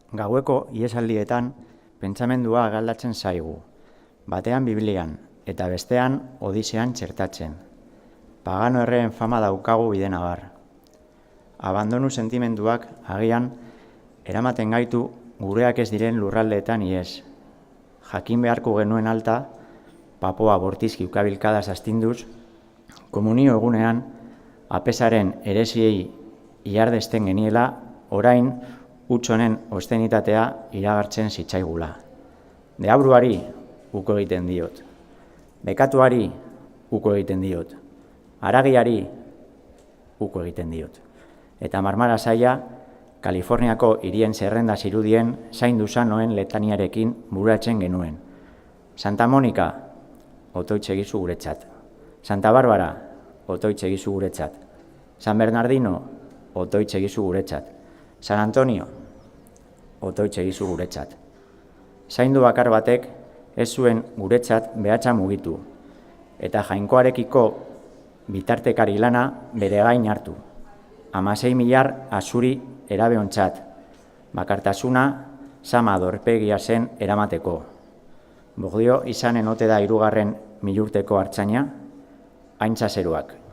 Gaueko iesaldietan pentsamendua galdatzen zaigu, batean Biblian eta bestean Odisean txertatzen. Pagano erreen fama daukagu bide nabar. Abandonu sentimenduak agian eramaten gaitu gureak ez diren lurraldeetan ies. Jakin beharko genuen alta, papoa bortizki ukabilkadaz astinduz, komunio egunean apesaren eresiei iardesten geniela, orain utzonen ostenitatea iragartzen zitzaigula. Deabruari uko egiten diot. Bekatuari uko egiten diot. Haragiari uko egiten diot. Eta Marmara saia, Kaliforniako hirien zerrenda zirudien zaindu sanoen letaniarekin buratzen genuen. Santa Monika, otoitz egizu guretzat. Santa Barbara, otoitz egizu guretzat. San Bernardino, otoitz egizu guretzat. San Antonio, otoitz egizu guretzat. Zaindu bakar batek ez zuen guretzat behatza mugitu, eta jainkoarekiko bitartekari lana bere gain hartu. 16.000 azuri erabeontzat, bakartasuna sama dorpegia zen eramateko. Bogdio izanen ote da 3. milurteko hartzaina, haintza zeruak.